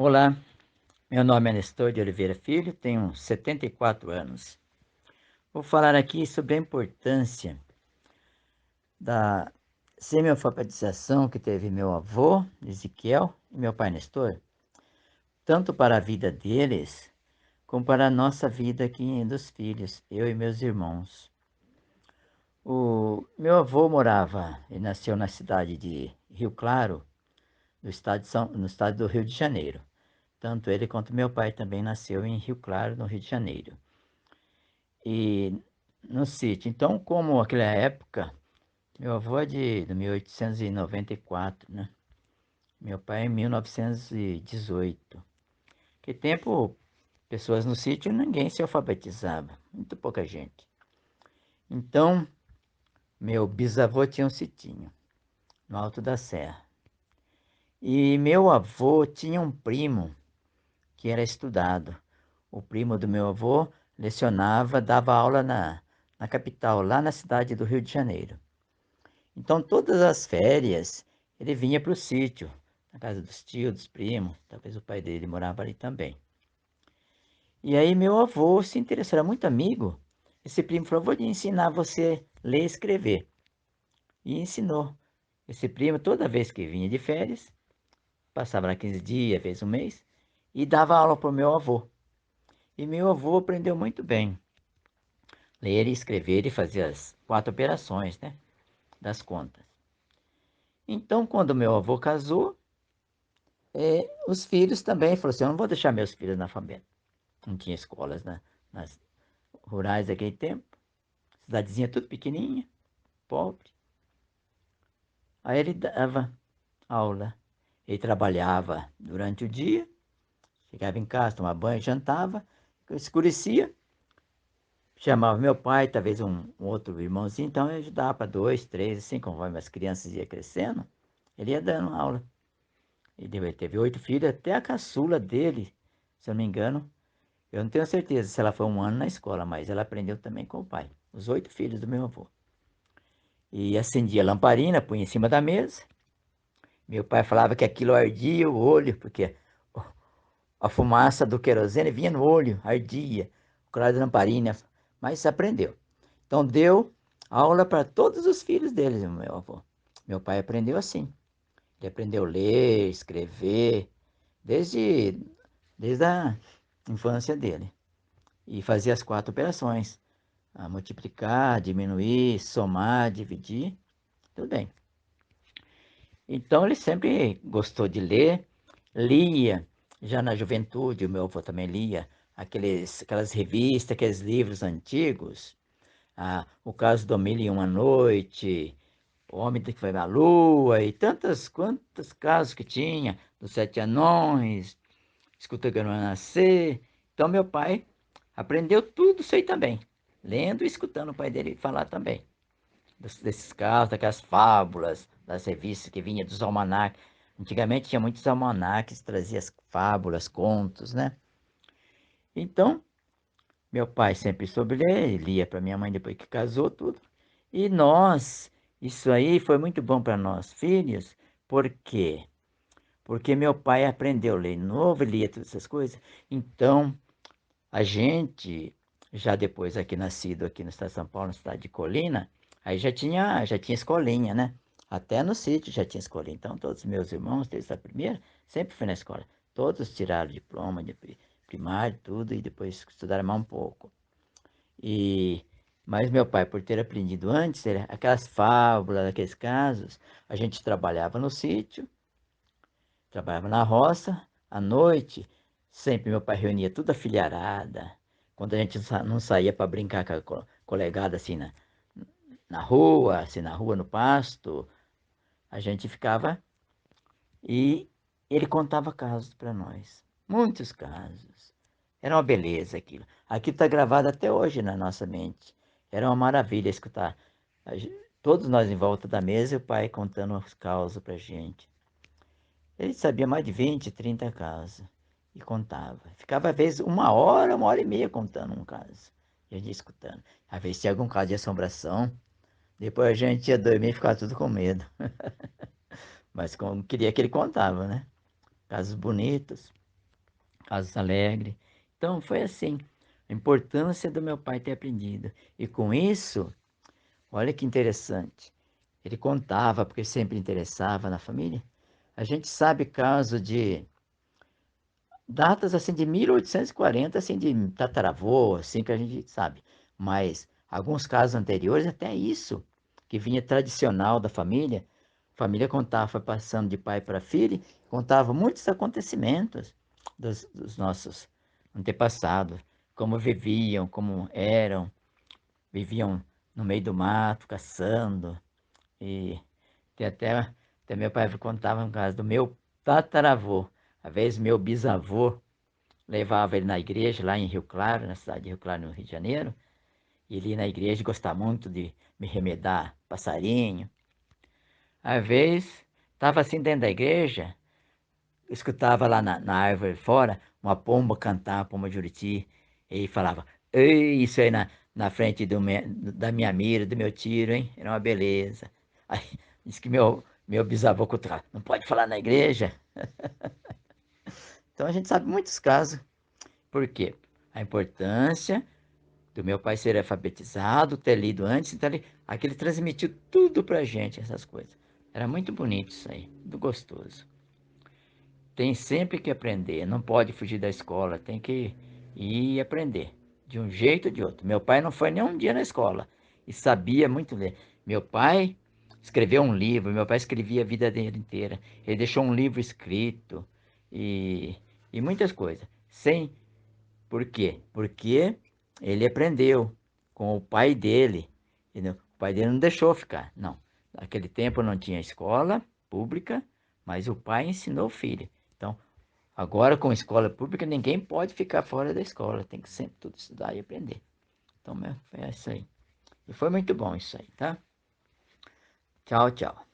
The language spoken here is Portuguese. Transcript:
Olá, meu nome é Nestor de Oliveira Filho, tenho 74 anos. Vou falar aqui sobre a importância da semi-alfabetização que teve meu avô, Ezequiel, e meu pai Nestor, tanto para a vida deles, como para a nossa vida aqui dos filhos, eu e meus irmãos. O meu avô morava e nasceu na cidade de Rio Claro, no estado do Rio de Janeiro. Tanto ele quanto meu pai também nasceu em Rio Claro, no Rio de Janeiro. E no sítio. Então, como aquela época, meu avô é de 1894, né? Meu pai é em 1918. Que tempo, pessoas no sítio, ninguém se alfabetizava, muito pouca gente. Então, meu bisavô tinha um sitinho no Alto da Serra. E meu avô tinha um primo que era estudado. O primo do meu avô lecionava, dava aula na capital, lá na cidade do Rio de Janeiro. Então, todas as férias, ele vinha para o sítio, na casa dos tios, dos primos, talvez o pai dele morava ali também. E aí, meu avô se interessou, era muito amigo. Esse primo falou: vou lhe ensinar você a ler e escrever. E ensinou. Esse primo, toda vez que vinha de férias, passava lá 15 dias, às vezes um mês, e dava aula para o meu avô. E meu avô aprendeu muito bem ler e escrever e fazer as 4 operações, né, das contas. Então, quando meu avô casou, os filhos também falaram assim: eu não vou deixar meus filhos analfabetos. Não tinha escolas, né, nas rurais daquele tempo, cidadezinha tudo pequenininha, pobre. Aí ele dava aula. Ele trabalhava durante o dia, chegava em casa, tomava banho, jantava, escurecia, chamava meu pai, talvez um outro irmãozinho, então eu ajudava para 2, 3, assim, conforme as crianças iam crescendo, ele ia dando aula. Ele teve 8 filhos, até a caçula dele, se eu não me engano. Eu não tenho certeza se ela foi um ano na escola, mas ela aprendeu também com o pai. Os 8 filhos do meu avô. E acendia a lamparina, punha em cima da mesa. Meu pai falava que aquilo ardia o olho, porque a fumaça do querosene vinha no olho, ardia. O claro da lamparina, mas aprendeu. Então deu aula para todos os filhos deles, meu avô. Meu pai aprendeu assim. Ele aprendeu a ler, escrever, desde, desde a infância dele. E fazia as 4 operações: multiplicar, diminuir, somar, dividir, tudo bem. Então ele sempre gostou de ler, lia, já na juventude, o meu avô também lia aquelas revistas, aqueles livros antigos, o caso do Mil e Uma Noite, o Homem que Foi à Lua, e quantos casos que tinha, dos Sete Anões, Escuta Garoa Nascer. Então meu pai aprendeu tudo isso aí também, lendo e escutando o pai dele falar também. Desses casos, daquelas fábulas, das revistas que vinha dos almanacs. Antigamente tinha muitos almanacs, trazia as fábulas, contos, né? Então, meu pai sempre soube ler, lia para minha mãe depois que casou, tudo. E nós, isso aí foi muito bom para nós, filhos, por quê? Porque meu pai aprendeu a ler novo, lia todas essas coisas. Então, a gente, já depois aqui nascido aqui no estado de São Paulo, na cidade de Colina, aí já tinha escolinha, né? Até no sítio já tinha escolinha. Então, todos os meus irmãos, desde a primeira, sempre fui na escola. Todos tiraram diploma de primário, tudo, e depois estudaram mais um pouco. E, mas meu pai, por ter aprendido antes, aquelas fábulas, aqueles casos, a gente trabalhava no sítio, trabalhava na roça, à noite, sempre meu pai reunia toda a filharada. Quando a gente não saía para brincar com a colegada assim na rua, assim na rua, no pasto, a gente ficava e ele contava casos para nós. Muitos casos. Era uma beleza aquilo. Aquilo está gravado até hoje na nossa mente. Era uma maravilha escutar todos nós em volta da mesa e o pai contando os causos para gente. Ele sabia mais de 20, 30 casos e contava. Ficava às vezes 1 hora, 1 hora e meia contando um caso. E a gente escutando. Às vezes tinha algum caso de assombração. Depois a gente ia dormir e ficava tudo com medo. Mas como queria que ele contava, né? Casos bonitos. Casas Alegre. Então foi assim, a importância do meu pai ter aprendido. E com isso, olha que interessante, ele contava, porque sempre interessava na família. A gente sabe caso de datas assim de 1840, assim de tataravô, assim que a gente sabe. Mas alguns casos anteriores, até isso, que vinha tradicional da família, a família contava, foi passando de pai para filho, contava muitos acontecimentos dos nossos antepassados, como viviam, como eram, viviam no meio do mato, caçando, e tem até meu pai contava um caso do meu tataravô, às vezes meu bisavô levava ele na igreja, lá em Rio Claro, na cidade de Rio Claro, no Rio de Janeiro. E ele ia na igreja gostava muito de me remedar passarinho. Às vezes, estava assim dentro da igreja, escutava lá na árvore fora uma pomba cantar, uma pomba juriti, e falava, ei, isso aí na frente da minha mira, do meu tiro, hein? Era uma beleza. Aí, disse que meu bisavô cutucava, não pode falar na igreja. Então a gente sabe muitos casos. Por quê? A importância do meu pai ser alfabetizado, ter lido antes, então aqui ele transmitiu tudo pra gente, essas coisas. Era muito bonito isso aí, muito gostoso. Tem sempre que aprender, não pode fugir da escola, tem que ir aprender, de um jeito ou de outro. Meu pai não foi nem um dia na escola e sabia muito ler. Meu pai escreveu um livro, meu pai escrevia a vida dele inteira. Ele deixou um livro escrito e, e muitas coisas, sem por quê? Porque ele aprendeu com o pai dele. Entendeu? O pai dele não deixou ficar. Não. Naquele tempo não tinha escola pública, mas o pai ensinou o filho. Então, agora com escola pública, ninguém pode ficar fora da escola. Tem que sempre tudo estudar e aprender. Então, é isso aí. E foi muito bom isso aí, tá? Tchau, tchau.